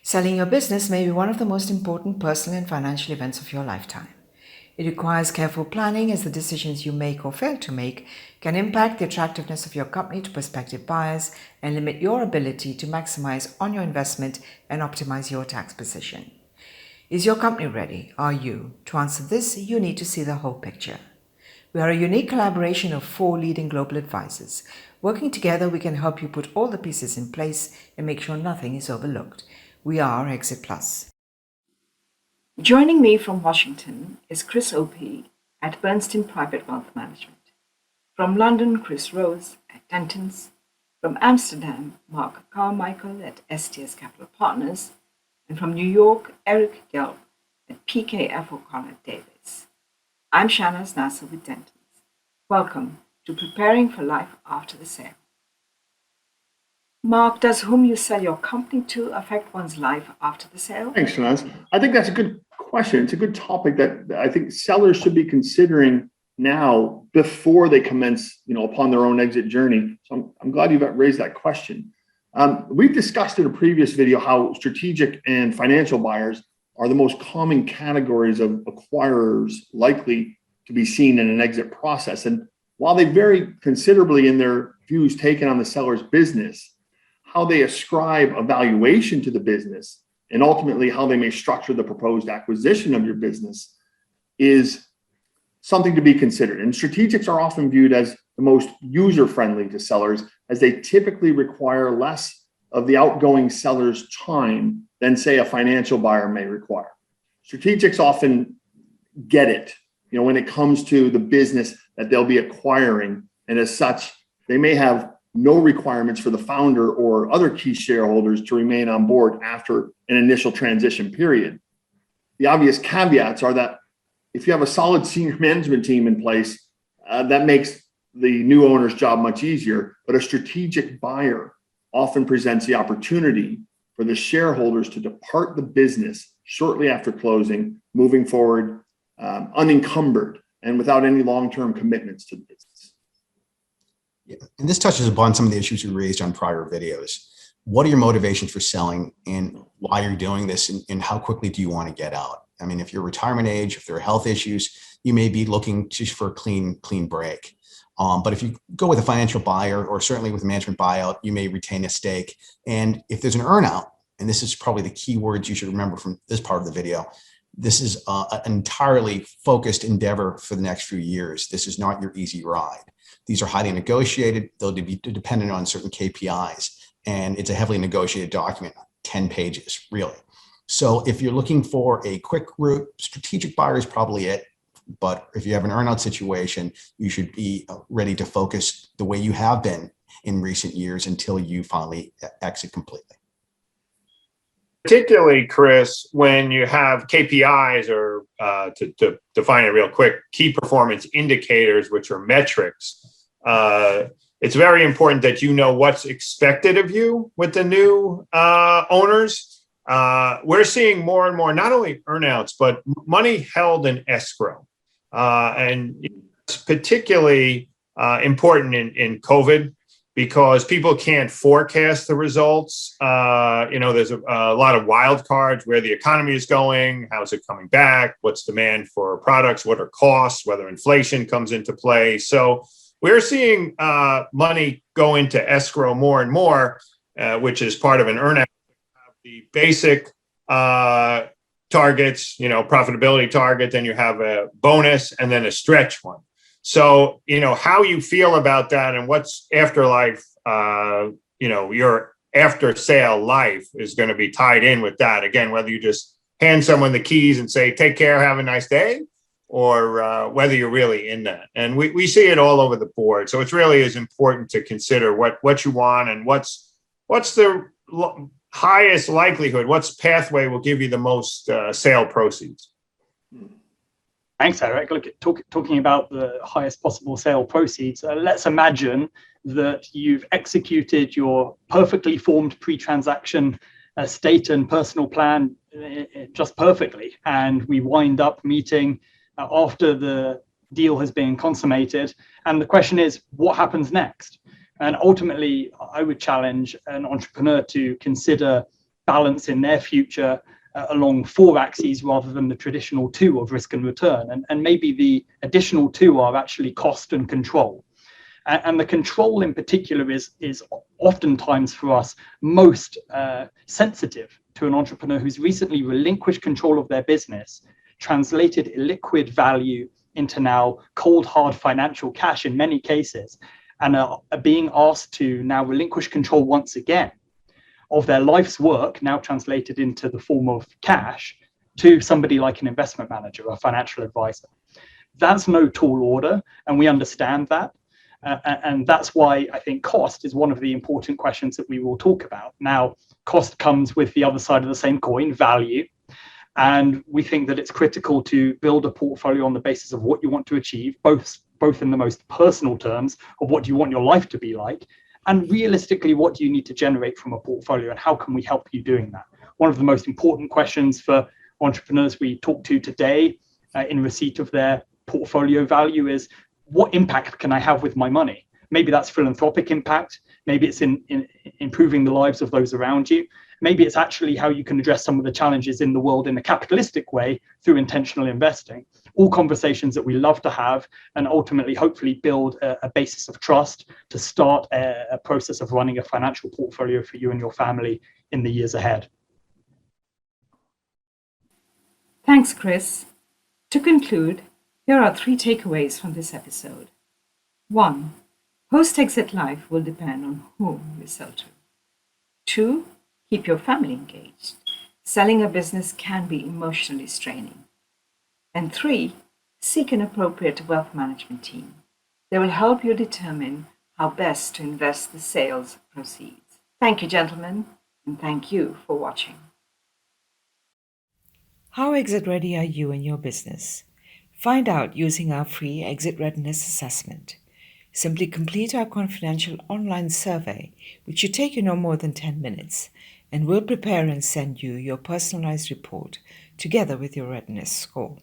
Selling your business may be one of the most important personal and financial events of your lifetime. It requires careful planning as the decisions you make or fail to make can impact the attractiveness of your company to prospective buyers and limit your ability to maximize on your investment and optimize your tax position. Is your company ready? Are you? To answer this, you need to see the whole picture. We are a unique collaboration of 4 leading global advisors. Working together, we can help you put all the pieces in place and make sure nothing is overlooked. We are Exit Plus. Joining me from Washington is Chris O.P. at Bernstein Private Wealth Management. From London, Chris Rose at Dentons. From Amsterdam, Mark Carmichael at STS Capital Partners. And from New York, Eric Gelb at PKF O'Connor Davis. I'm Shahnaz Nasser with Dentons. Welcome to Preparing for Life After the Sale. Mark, does whom you sell your company to affect one's life after the sale? Thanks, Shahnaz. I think that's a good question. It's a good topic that I think sellers should be considering now before they commence, upon their own exit journey. So I'm glad you've raised that question. We've discussed in a previous video how strategic and financial buyers are the most common categories of acquirers likely to be seen in an exit process. And while they vary considerably in their views taken on the seller's business, how they ascribe a valuation to the business, and ultimately how they may structure the proposed acquisition of your business is something to be considered. And strategics are often viewed as the most user-friendly to sellers, as they typically require less of the outgoing seller's time than, say, a financial buyer may require. Strategics often get it, when it comes to the business that they'll be acquiring. And as such, they may have no requirements for the founder or other key shareholders to remain on board after an initial transition period. The obvious caveats are that if you have a solid senior management team in place, that makes the new owner's job much easier. But a strategic buyer often presents the opportunity for the shareholders to depart the business shortly after closing, moving forward unencumbered and without any long-term commitments to the business. Yeah. And this touches upon some of the issues we raised on prior videos. What are your motivations for selling, and why you're doing this, and how quickly do you want to get out? I mean, if you're retirement age, if there are health issues, you may be looking just for a clean break. But if you go with a financial buyer, or certainly with a management buyout, you may retain a stake. And if there's an earnout, and this is probably the key words you should remember from this part of the video, this is an entirely focused endeavor for the next few years. This is not your easy ride. These are highly negotiated. They'll be dependent on certain KPIs. And it's a heavily negotiated document, 10 pages, really. So if you're looking for a quick route, strategic buyer is probably it. But if you have an earnout situation, you should be ready to focus the way you have been in recent years until you finally exit completely. Particularly, Chris, when you have KPIs, or to define it real quick, key performance indicators, which are metrics, it's very important that you know what's expected of you with the new owners. We're seeing more and more, not only earnouts, but money held in escrow. And it's particularly important in COVID, because people can't forecast the results. There's a lot of wild cards: where the economy is going, how's it coming back, what's demand for products, what are costs, whether inflation comes into play. So we're seeing money go into escrow more and more, which is part of an earnout. The basic targets, profitability target, then you have a bonus, and then a stretch one. So, how you feel about that, and what's afterlife, your after sale life is going to be tied in with that. Again, whether you just hand someone the keys and say, take care, have a nice day, or whether you're really in that. And we see it all over the board. So it's really is important to consider what you want, and what's the highest likelihood, what's pathway will give you the most sale proceeds. Thanks, Eric. Look, talking about the highest possible sale proceeds, let's imagine that you've executed your perfectly formed pre-transaction state and personal plan just perfectly, and we wind up meeting after the deal has been consummated. And the question is, what happens next? And ultimately, I would challenge an entrepreneur to consider balance in their future along 4 axes rather than the traditional 2 of risk and return. And maybe the additional 2 are actually cost and control. And the control in particular is oftentimes for us most sensitive to an entrepreneur who's recently relinquished control of their business, translated illiquid value into now cold, hard financial cash in many cases, and are being asked to now relinquish control once again of their life's work, now translated into the form of cash, to somebody like an investment manager or a financial advisor. That's no tall order, and we understand that. And that's why I think cost is one of the important questions that we will talk about. Now, cost comes with the other side of the same coin, value. And we think that it's critical to build a portfolio on the basis of what you want to achieve, both in the most personal terms of what do you want your life to be like, and realistically, what do you need to generate from a portfolio, and how can we help you doing that? One of the most important questions for entrepreneurs we talk to today in receipt of their portfolio value is, what impact can I have with my money? Maybe that's philanthropic impact. Maybe it's in improving the lives of those around you. Maybe it's actually how you can address some of the challenges in the world in a capitalistic way through intentional investing. All conversations that we love to have, and ultimately, hopefully, build a basis of trust to start a process of running a financial portfolio for you and your family in the years ahead. Thanks, Chris. To conclude, here are 3 takeaways from this episode. 1. Post-exit life will depend on whom you sell to. 2. Keep your family engaged. Selling a business can be emotionally straining. And 3. Seek an appropriate wealth management team. They will help you determine how best to invest the sales proceeds. Thank you, gentlemen, and thank you for watching. How exit ready are you in your business? Find out using our free exit readiness assessment. Simply complete our confidential online survey, which should take you no more than 10 minutes, and we'll prepare and send you your personalized report together with your readiness score.